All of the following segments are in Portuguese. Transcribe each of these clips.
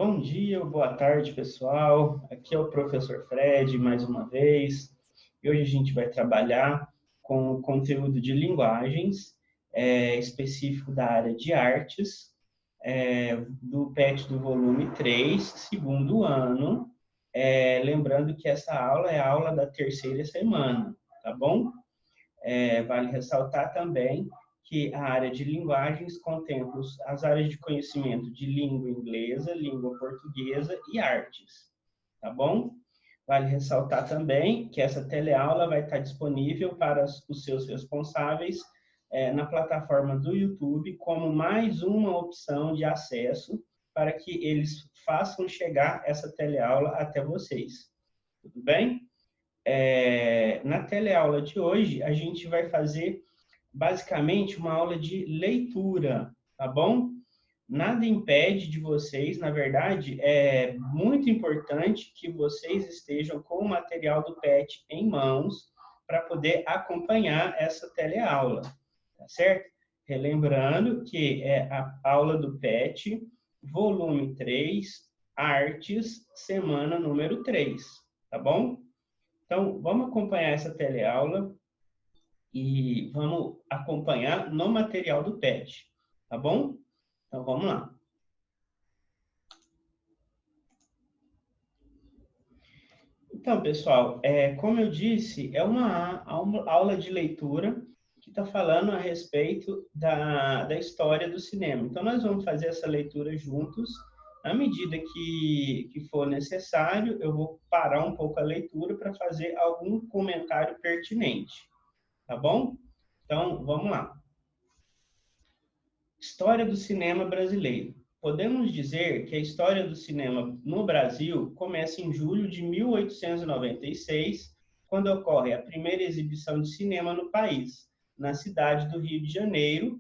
Bom dia ou boa tarde, pessoal. Aqui é o professor Fred, mais uma vez. E hoje a gente vai trabalhar com o conteúdo de linguagens, específico da área de artes, do PET do volume 3, segundo ano. Lembrando que essa aula é a aula da terceira semana, tá bom? Vale ressaltar também que a área de linguagens contempla as áreas de conhecimento de língua inglesa, língua portuguesa e artes, tá bom? Vale ressaltar também que essa teleaula vai estar disponível para os seus responsáveis na plataforma do YouTube como mais uma opção de acesso para que eles façam chegar essa teleaula até vocês. Tudo bem? Na teleaula de hoje, a gente vai fazer basicamente uma aula de leitura, tá bom? Nada impede de vocês, na verdade, é muito importante que vocês estejam com o material do PET em mãos para poder acompanhar essa teleaula, tá certo? Relembrando que é a aula do PET, volume 3, artes, semana número 3, tá bom? Então, vamos acompanhar essa teleaula e vamos acompanhar no material do PET, tá bom? Então, vamos lá. Então, pessoal, como eu disse, é uma aula de leitura que está falando a respeito da história do cinema. Então, nós vamos fazer essa leitura juntos. À medida que for necessário, eu vou parar um pouco a leitura para fazer algum comentário pertinente, tá bom? Então, vamos lá. História do cinema brasileiro. Podemos dizer que a história do cinema no Brasil começa em julho de 1896, quando ocorre a primeira exibição de cinema no país, na cidade do Rio de Janeiro.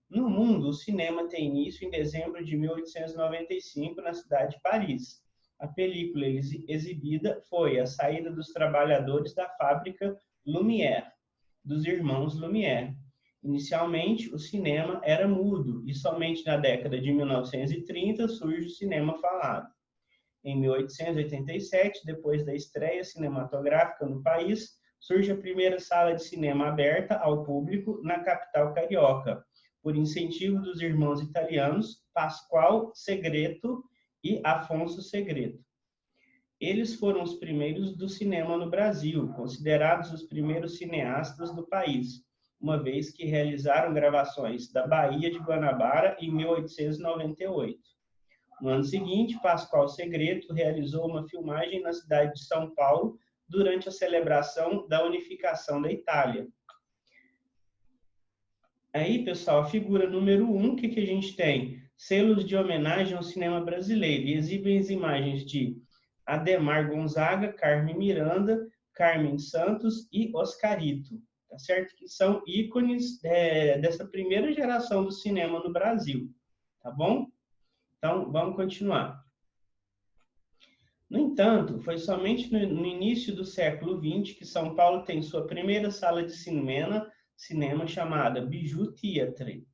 No mundo, o cinema tem início em dezembro de 1895, na cidade de Paris. A película exibida foi A Saída dos Trabalhadores da Fábrica Lumière, dos irmãos Lumière. Inicialmente, o cinema era mudo e somente na década de 1930 surge o cinema falado. Em 1887, depois da estreia cinematográfica no país, surge a primeira sala de cinema aberta ao público na capital carioca, por incentivo dos irmãos italianos Pasquale Segreto e Afonso Segreto. Eles foram os primeiros do cinema no Brasil, considerados os primeiros cineastas do país, uma vez que realizaram gravações da Baía de Guanabara em 1898. No ano seguinte, Pasquale Segreto realizou uma filmagem na cidade de São Paulo durante a celebração da unificação da Itália. Aí, pessoal, a figura número 1, o que a gente tem? Selos de homenagem ao cinema brasileiro, e exibem as imagens de Adhemar Gonzaga, Carmen Miranda, Carmen Santos e Oscarito, tá certo? Que são ícones dessa primeira geração do cinema no Brasil, tá bom? Então, vamos continuar. No entanto, foi somente no início do século XX que São Paulo tem sua primeira sala de cinema chamada Bijou Theatre.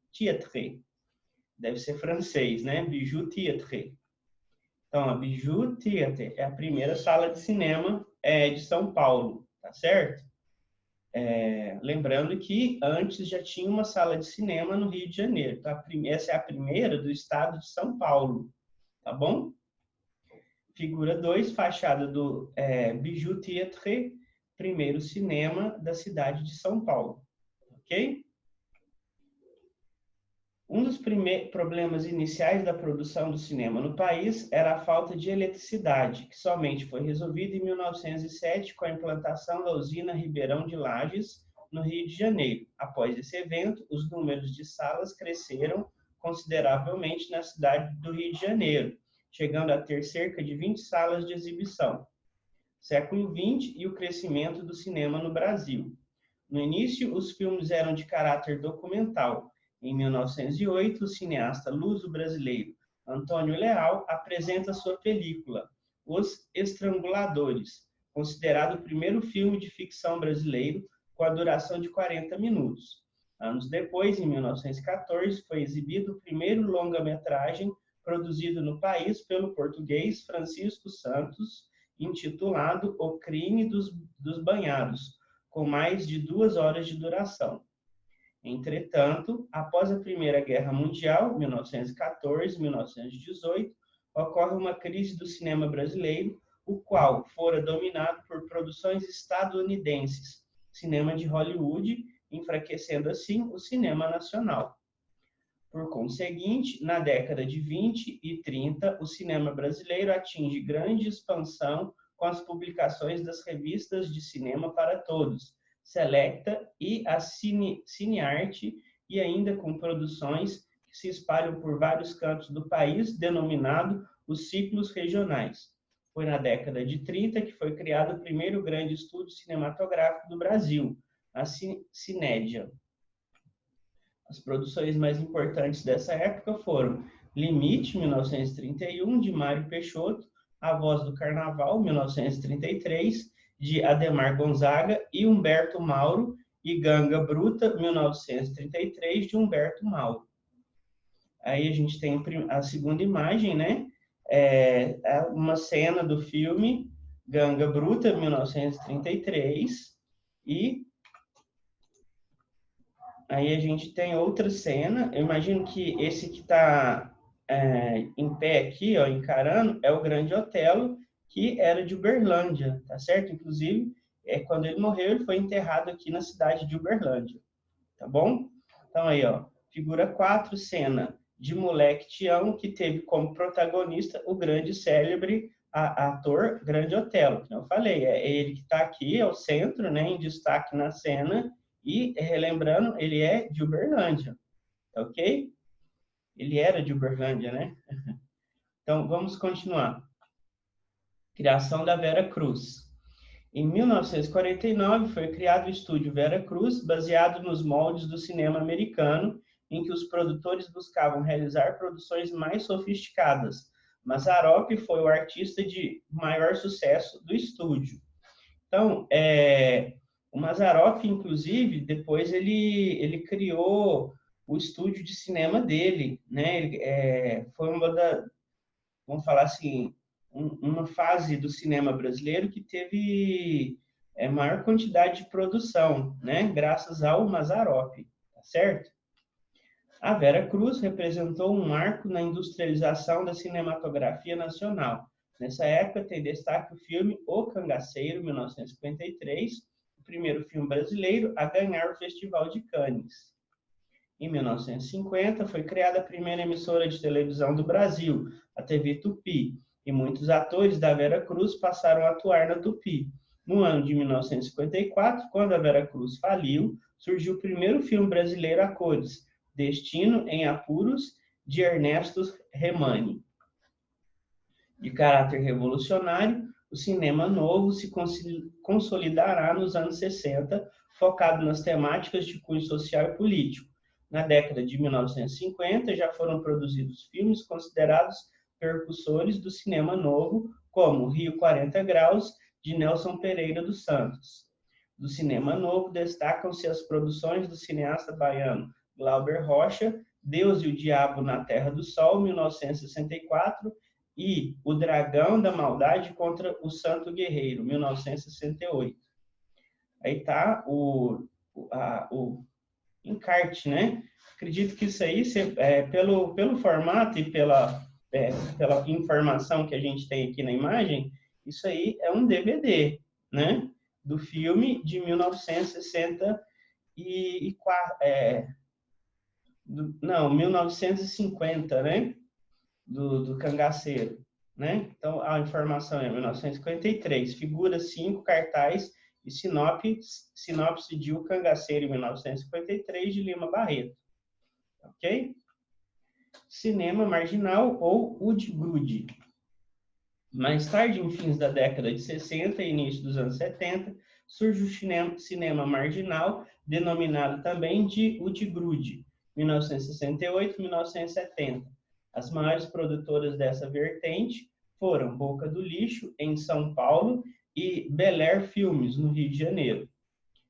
Deve ser francês, né? Bijou Theatre. Então, a Bijou Theatre é a primeira sala de cinema de São Paulo, tá certo? Lembrando que antes já tinha uma sala de cinema no Rio de Janeiro. Então, essa é a primeira do estado de São Paulo, tá bom? Figura 2, fachada do Bijou Theatre, primeiro cinema da cidade de São Paulo, ok? Um dos problemas iniciais da produção do cinema no país era a falta de eletricidade, que somente foi resolvida em 1907 com a implantação da usina Ribeirão de Lages, no Rio de Janeiro. Após esse evento, os números de salas cresceram consideravelmente na cidade do Rio de Janeiro, chegando a ter cerca de 20 salas de exibição. Século XX e o crescimento do cinema no Brasil. No início, os filmes eram de caráter documental. Em 1908, o cineasta luso-brasileiro Antônio Leal apresenta sua película Os Estranguladores, considerado o primeiro filme de ficção brasileiro com a duração de 40 minutos. Anos depois, em 1914, foi exibido o primeiro longa-metragem produzido no país pelo português Francisco Santos, intitulado O Crime dos Banhados, com mais de 2 horas de duração. Entretanto, após a Primeira Guerra Mundial, 1914-1918, ocorre uma crise do cinema brasileiro, o qual fora dominado por produções estadunidenses, cinema de Hollywood, enfraquecendo assim o cinema nacional. Por conseguinte, na década de 20 e 30, o cinema brasileiro atinge grande expansão com as publicações das revistas de cinema para todos, Selecta e a Cinearte, e ainda com produções que se espalham por vários cantos do país, denominado os ciclos regionais. Foi na década de 30 que foi criado o primeiro grande estúdio cinematográfico do Brasil, a Cinédia. As produções mais importantes dessa época foram Limite, 1931, de Mário Peixoto, A Voz do Carnaval, 1933, de Adhemar Gonzaga e Humberto Mauro, e Ganga Bruta, 1933, de Humberto Mauro. Aí a gente tem a segunda imagem, né? É uma cena do filme Ganga Bruta, 1933, e aí a gente tem outra cena. Eu imagino que esse que está em pé aqui, ó, encarando, é o Grande Otelo, que era de Uberlândia, tá certo? Inclusive, quando ele morreu, ele foi enterrado aqui na cidade de Uberlândia, tá bom? Então aí, ó, figura 4, cena de Moleque Te Amo, que teve como protagonista o grande célebre ator Grande Otelo, que eu falei, é ele que está aqui, é o centro, né, em destaque na cena, e, relembrando, ele é de Uberlândia, tá ok? Ele era de Uberlândia, né? Então, vamos continuar. Criação da Vera Cruz. Em 1949, foi criado o estúdio Vera Cruz, baseado nos moldes do cinema americano, em que os produtores buscavam realizar produções mais sofisticadas. Mazzaropi foi o artista de maior sucesso do estúdio. Então, o Mazzaropi, inclusive, depois ele criou o estúdio de cinema dele, né? Foi vamos falar assim, uma fase do cinema brasileiro que teve maior quantidade de produção, né? Graças ao Mazzaropi, tá certo? A Vera Cruz representou um marco na industrialização da cinematografia nacional. Nessa época tem destaque o filme O Cangaceiro, 1953, o primeiro filme brasileiro a ganhar o Festival de Cannes. Em 1950, foi criada a primeira emissora de televisão do Brasil, a TV Tupi, e muitos atores da Vera Cruz passaram a atuar na Tupi. No ano de 1954, quando a Vera Cruz faliu, surgiu o primeiro filme brasileiro a cores, Destino em Apuros, de Ernesto Remani. De caráter revolucionário, o cinema novo se consolidará nos anos 60, focado nas temáticas de cunho social e político. Na década de 1950, já foram produzidos filmes considerados percussores do cinema novo, como Rio 40 Graus, de Nelson Pereira dos Santos. Do cinema novo, destacam-se as produções do cineasta baiano Glauber Rocha, Deus e o Diabo na Terra do Sol, 1964, e O Dragão da Maldade contra o Santo Guerreiro, 1968. Aí está o encarte, né? Acredito que isso aí, pelo formato e pela informação que a gente tem aqui na imagem, isso aí é um DVD, né? Do filme de 1964, 1950, né? Do Cangaceiro, né? Então, a informação é 1953, figura 5, cartaz e sinopse de O Cangaceiro, em 1953, de Lima Barreto. Ok? Cinema marginal ou Udgrud. Mais tarde, em fins da década de 60 e início dos anos 70, surge o cinema marginal, denominado também de Udgrud, 1968-1970. As maiores produtoras dessa vertente foram Boca do Lixo, em São Paulo, e Bel Air Filmes, no Rio de Janeiro.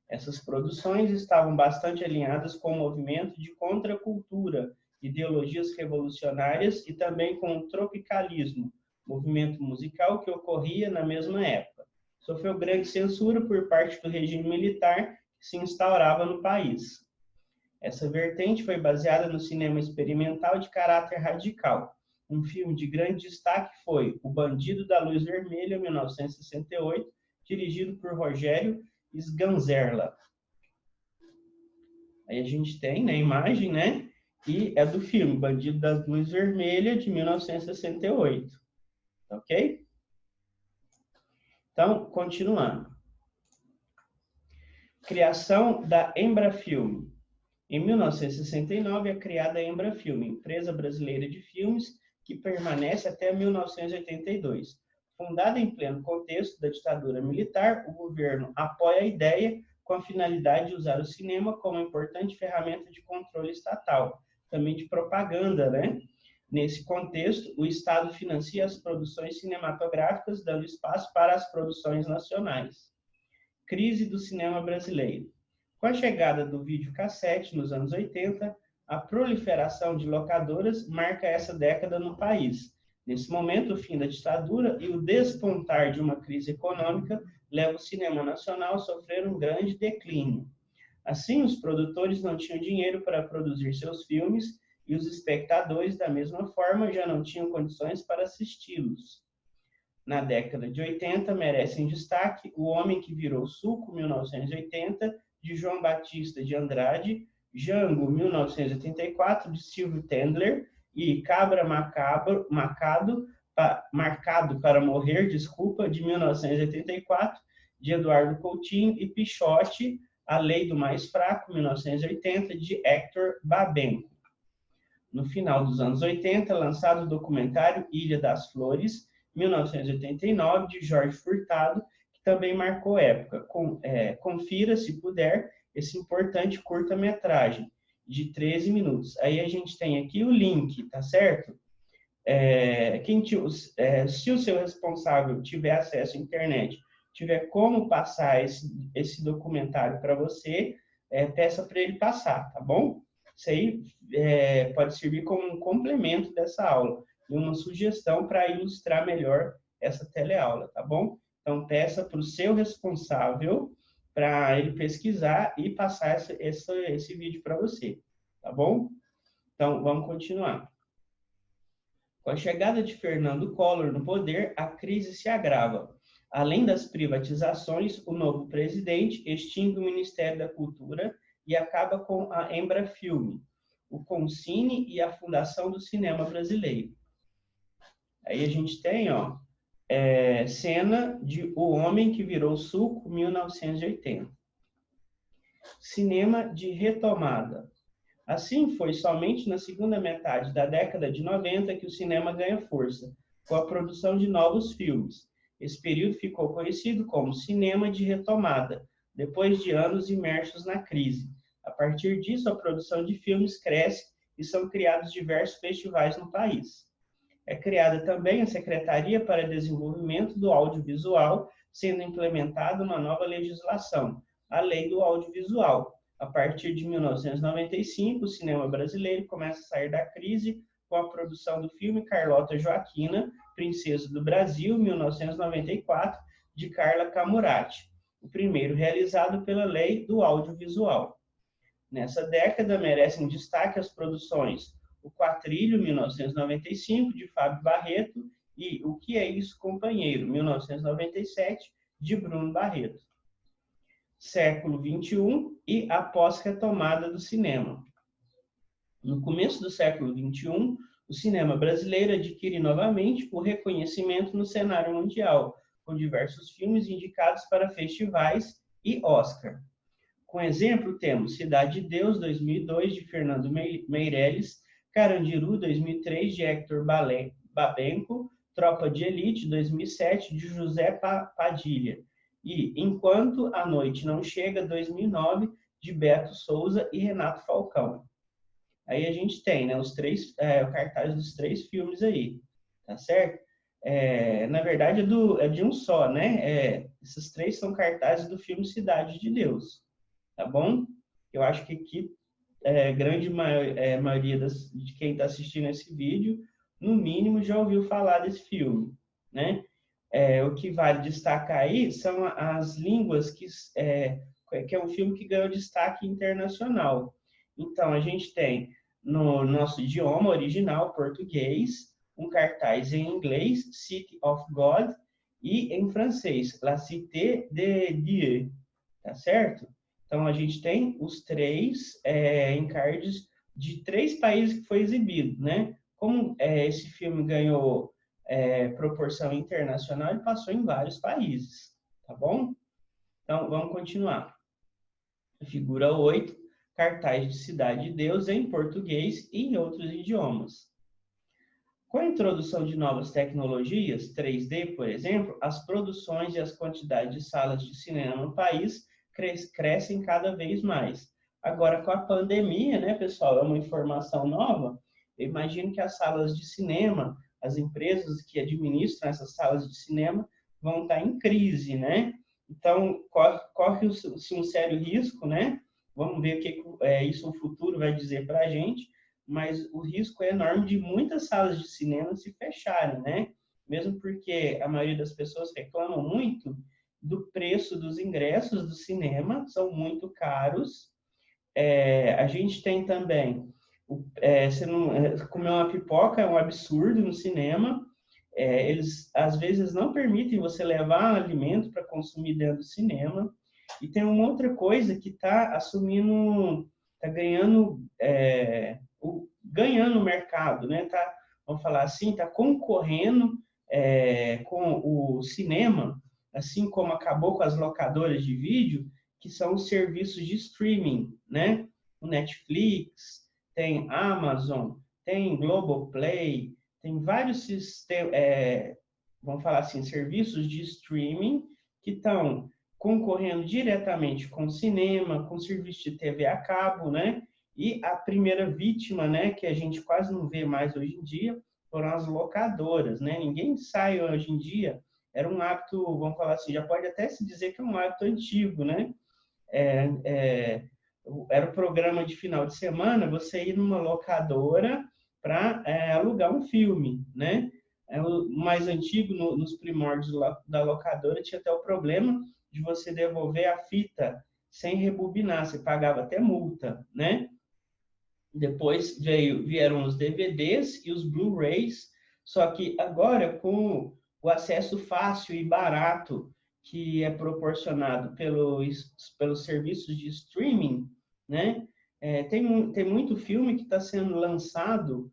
Essas produções estavam bastante alinhadas com o movimento de contracultura e ideologias revolucionárias e também com o tropicalismo, movimento musical que ocorria na mesma época. Sofreu grande censura por parte do regime militar que se instaurava no país. Essa vertente foi baseada no cinema experimental de caráter radical. Um filme de grande destaque foi O Bandido da Luz Vermelha, 1968, dirigido por Rogério Sganzerla. Aí a gente tem, né, a imagem, né? E é do filme Bandido da Luz Vermelha, de 1968. Ok? Então, continuando. Criação da Embrafilme. Em 1969 é criada a Embrafilme, empresa brasileira de filmes que permanece até 1982. Fundada em pleno contexto da ditadura militar, o governo apoia a ideia com a finalidade de usar o cinema como importante ferramenta de controle estatal, também de propaganda, né? Nesse contexto, o Estado financia as produções cinematográficas, dando espaço para as produções nacionais. Crise do cinema brasileiro. Com a chegada do videocassete nos anos 80, a proliferação de locadoras marca essa década no país. Nesse momento, o fim da ditadura e o despontar de uma crise econômica leva o cinema nacional a sofrer um grande declínio. Assim, os produtores não tinham dinheiro para produzir seus filmes e os espectadores, da mesma forma, já não tinham condições para assisti-los. Na década de 80, merecem destaque O Homem que Virou Suco, 1980, de João Batista de Andrade, Django, 1984, de Silvio Tendler, e Cabra Marcado para Morrer, de 1984, de Eduardo Coutinho, e Pichote, A Lei do Mais Fraco, 1980, de Hector Babenco. No final dos anos 80, lançado o documentário Ilha das Flores, 1989, de Jorge Furtado, que também marcou época. Confira, se puder, esse importante curta-metragem de 13 minutos. Aí a gente tem aqui o link, tá certo? Se o seu responsável tiver acesso à internet, tiver como passar esse documentário para você, peça para ele passar, tá bom? Isso aí pode servir como um complemento dessa aula e uma sugestão para ilustrar melhor essa teleaula, tá bom? Então, peça para o seu responsável para ele pesquisar e passar esse vídeo para você, tá bom? Então, vamos continuar. Com a chegada de Fernando Collor no poder, a crise se agrava. Além das privatizações, o novo presidente extingue o Ministério da Cultura e acaba com a Embrafilme, o Concine e a Fundação do Cinema Brasileiro. Aí a gente tem, cena de O Homem que Virou Suco, 1980. Cinema de retomada. Assim, foi somente na segunda metade da década de 90 que o cinema ganha força, com a produção de novos filmes. Esse período ficou conhecido como cinema de retomada, depois de anos imersos na crise. A partir disso, a produção de filmes cresce e são criados diversos festivais no país. É criada também a Secretaria para Desenvolvimento do Audiovisual, sendo implementada uma nova legislação, a Lei do Audiovisual. A partir de 1995, o cinema brasileiro começa a sair da crise com a produção do filme Carlota Joaquina, Princesa do Brasil, 1994, de Carla Camurati, o primeiro realizado pela Lei do Audiovisual. Nessa década, merecem destaque as produções O Quatrilho, 1995, de Fábio Barreto, e O Que É Isso, Companheiro, 1997, de Bruno Barreto. Século XXI e a pós-retomada do cinema. No começo do século XXI, o cinema brasileiro adquire novamente o reconhecimento no cenário mundial, com diversos filmes indicados para festivais e Oscar. Com exemplo, temos Cidade de Deus, 2002, de Fernando Meirelles, Carandiru, 2003, de Hector Babenco, Tropa de Elite, 2007, de José Padilha, e Enquanto a Noite Não Chega, 2009, de Beto Souza e Renato Falcão. Aí a gente tem, né, os cartazes dos 3 filmes aí, tá certo? Na verdade, é de um só, né? Esses 3 são cartazes do filme Cidade de Deus, tá bom? Eu acho que aqui grande maioria de quem está assistindo esse vídeo, no mínimo, já ouviu falar desse filme, né? O que vale destacar aí são as línguas que é um filme que ganhou destaque internacional. Então, a gente tem no nosso idioma original, português, um cartaz em inglês, City of God, e em francês, La Cité de Dieu, tá certo? Então, a gente tem os três encardes de 3 países que foi exibido, né? Como esse filme ganhou proporção internacional, ele passou em vários países, tá bom? Então, vamos continuar. Figura 8, cartaz de Cidade de Deus em português e em outros idiomas. Com a introdução de novas tecnologias, 3D, por exemplo, as produções e as quantidades de salas de cinema no país crescem cada vez mais. Agora, com a pandemia, né, pessoal, é uma informação nova, eu imagino que as salas de cinema, as empresas que administram essas salas de cinema, vão estar em crise, né? Então, corre-se um sério risco, né? Vamos ver o que isso o futuro vai dizer para a gente, mas o risco é enorme de muitas salas de cinema se fecharem, né? Mesmo porque a maioria das pessoas reclamam muito do preço dos ingressos do cinema, são muito caros. A gente tem também, comer uma pipoca é um absurdo no cinema. Eles, às vezes, não permitem você levar alimento para consumir dentro do cinema. E tem uma outra coisa que está ganhando o mercado, né? Vamos falar assim, está concorrendo com o cinema, assim como acabou com as locadoras de vídeo, que são os serviços de streaming, né? O Netflix, tem Amazon, tem Globoplay, tem vários vamos falar assim, serviços de streaming que estão concorrendo diretamente com o cinema, com o serviço de TV a cabo, né? E a primeira vítima, né, que a gente quase não vê mais hoje em dia, foram as locadoras, né? Ninguém sai hoje em dia, era um hábito, vamos falar assim, já pode até se dizer que é um hábito antigo, né? Era o programa de final de semana, você ir numa locadora para alugar um filme, né? O mais antigo, nos primórdios da locadora, tinha até o problema de você devolver a fita sem rebobinar, você pagava até multa, né? Depois vieram os DVDs e os Blu-rays, só que agora com o acesso fácil e barato que é proporcionado pelos serviços de streaming, né? Tem muito filme que está sendo lançado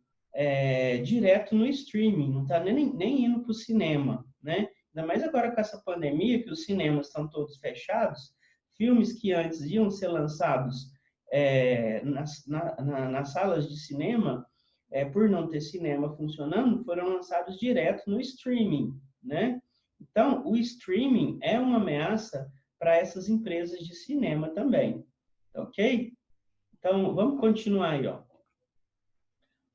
direto no streaming, não está nem indo para o cinema, né? Ainda mais agora com essa pandemia, que os cinemas estão todos fechados, filmes que antes iam ser lançados nas salas de cinema, por não ter cinema funcionando, foram lançados direto no streaming, né? Então, o streaming é uma ameaça para essas empresas de cinema também, ok? Então, vamos continuar aí, ó.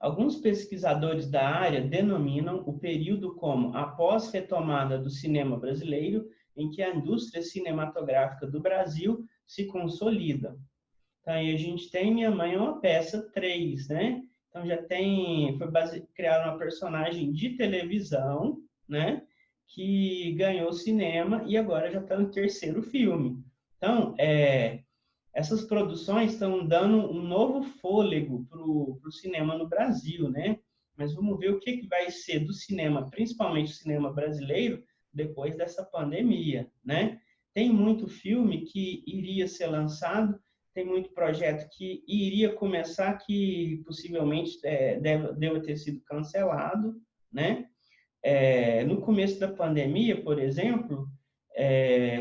Alguns pesquisadores da área denominam o período como a pós-retomada do cinema brasileiro, em que a indústria cinematográfica do Brasil se consolida. Então, aí a gente tem Minha Mãe é uma Peça 3, né? Então, foi criada uma personagem de televisão, né? Que ganhou cinema e agora já está no 3º filme. Então, essas produções estão dando um novo fôlego para o cinema no Brasil, né? Mas vamos ver o que vai ser do cinema, principalmente o cinema brasileiro, depois dessa pandemia, né? Tem muito filme que iria ser lançado, tem muito projeto que iria começar que possivelmente deva ter sido cancelado, né? No começo da pandemia, por exemplo,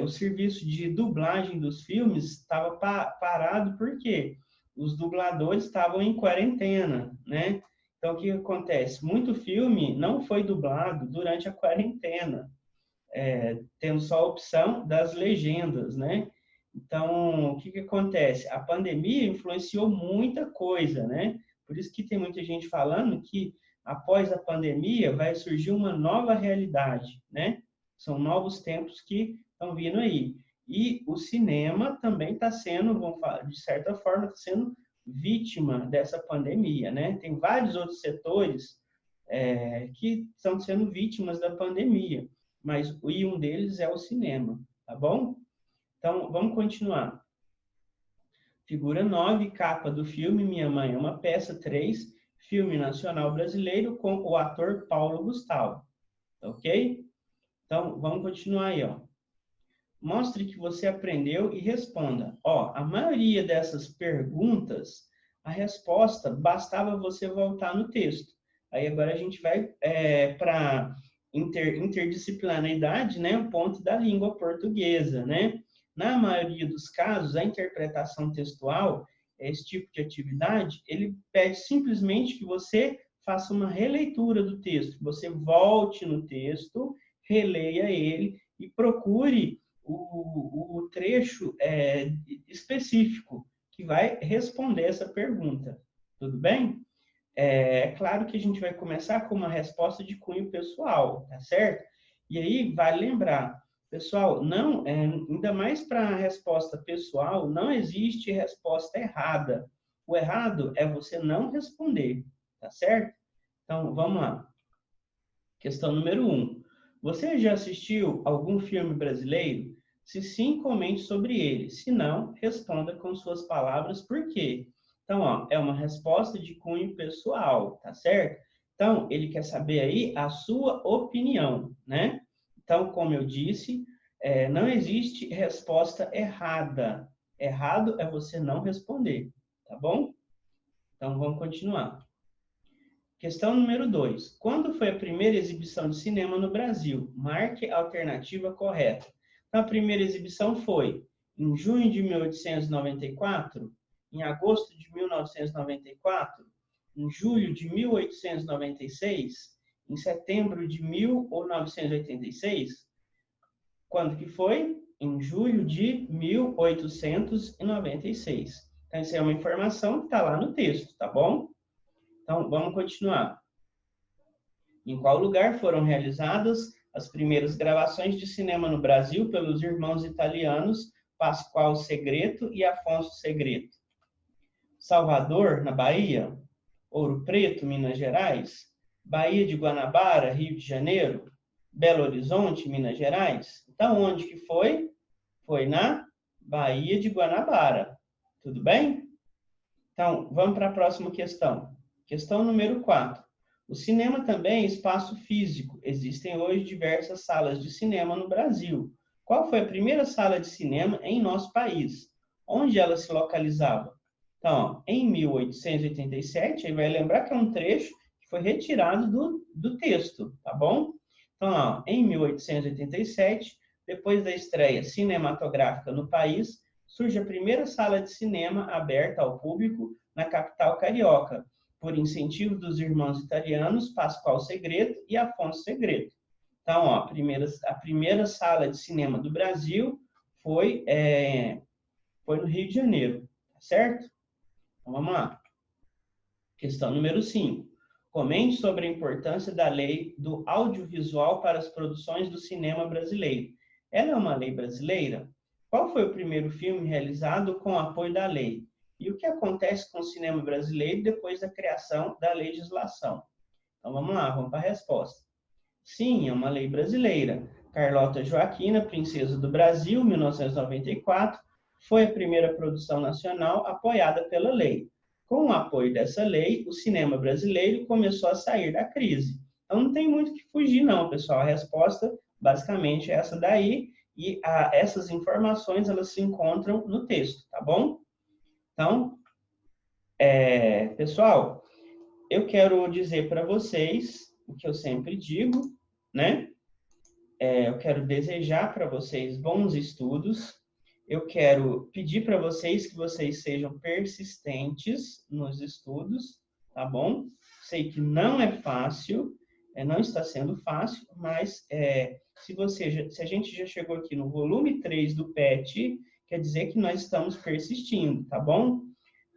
o serviço de dublagem dos filmes estava parado porque os dubladores estavam em quarentena, né? Então, o que acontece? Muito filme não foi dublado durante a quarentena, tendo só a opção das legendas, né? Então, o que acontece? A pandemia influenciou muita coisa, né? Por isso que tem muita gente falando que após a pandemia vai surgir uma nova realidade, né? São novos tempos que estão vindo aí. E o cinema também está sendo, vamos falar, de certa forma, está sendo vítima dessa pandemia, né? Tem vários outros setores que estão sendo vítimas da pandemia, mas um deles é o cinema, tá bom? Então, vamos continuar. Figura 9, capa do filme Minha Mãe é uma Peça 3, filme nacional brasileiro com o ator Paulo Gustavo, ok? Então, vamos continuar aí, ó. Mostre que você aprendeu e responda. Ó, a maioria dessas perguntas, a resposta, bastava você voltar no texto. Aí agora a gente vai para interdisciplinaridade, né? O ponto da língua portuguesa, né? Na maioria dos casos, a interpretação textual, esse tipo de atividade, ele pede simplesmente que você faça uma releitura do texto, que você volte no texto, releia ele e procure o trecho específico que vai responder essa pergunta. Tudo bem? É claro que a gente vai começar com uma resposta de cunho pessoal, tá certo? E aí, vale lembrar, pessoal, não, ainda mais para a resposta pessoal, não existe resposta errada. O errado é você não responder, tá certo? Então, vamos lá. Questão número 1. Você já assistiu algum filme brasileiro? Se sim, comente sobre ele. Se não, responda com suas palavras por quê. Então, ó, é uma resposta de cunho pessoal, tá certo? Então, ele quer saber aí a sua opinião, né? Então, como eu disse, não existe resposta errada. Errado é você não responder, tá bom? Então, vamos continuar. Questão número 2. Quando foi a primeira exibição de cinema no Brasil? Marque a alternativa correta. Então, a primeira exibição foi em junho de 1894, em agosto de 1994, em julho de 1896, em setembro de 1986. Quando que foi? Em julho de 1896. Então, isso é uma informação que está lá no texto, tá bom? Então, vamos continuar. Em qual lugar foram realizadas as primeiras gravações de cinema no Brasil pelos irmãos italianos Pascoal Segreto e Afonso Segreto? Salvador, na Bahia? Ouro Preto, Minas Gerais? Baía de Guanabara, Rio de Janeiro? Belo Horizonte, Minas Gerais? Então, onde que foi? Foi na Baía de Guanabara. Tudo bem? Então, vamos para a próxima questão. Questão número 4. O cinema também é espaço físico. Existem hoje diversas salas de cinema no Brasil. Qual foi a primeira sala de cinema em nosso país? Onde ela se localizava? Então, ó, em 1887, aí vai lembrar que é um trecho que foi retirado do texto, tá bom? Então, ó, em 1887, depois da estreia cinematográfica no país, surge a primeira sala de cinema aberta ao público na capital carioca, por incentivo dos irmãos italianos Pascoal Segreto e Afonso Segreto. Então, ó, a primeira sala de cinema do Brasil foi no Rio de Janeiro, certo? Então, vamos lá. Questão número 5. Comente sobre a importância da lei do audiovisual para as produções do cinema brasileiro. Ela é uma lei brasileira? Qual foi o primeiro filme realizado com apoio da lei? E o que acontece com o cinema brasileiro depois da criação da legislação? Então vamos lá, vamos para a resposta. Sim, é uma lei brasileira. Carlota Joaquina, Princesa do Brasil, 1994, foi a primeira produção nacional apoiada pela lei. Com o apoio dessa lei, o cinema brasileiro começou a sair da crise. Então não tem muito que fugir não, pessoal. A resposta basicamente é essa daí e essas informações elas se encontram no texto, tá bom? Então, pessoal, eu quero dizer para vocês o que eu sempre digo, né? Eu quero desejar para vocês bons estudos. Eu quero pedir para vocês que vocês sejam persistentes nos estudos, tá bom? Sei que não é fácil, não está sendo fácil, mas se a gente já chegou aqui no volume 3 do PET, quer dizer que nós estamos persistindo, tá bom?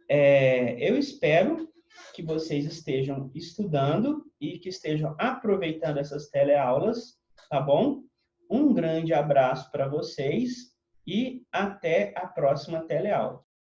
Eu espero que vocês estejam estudando e que estejam aproveitando essas teleaulas, tá bom? Um grande abraço para vocês e até a próxima teleaula.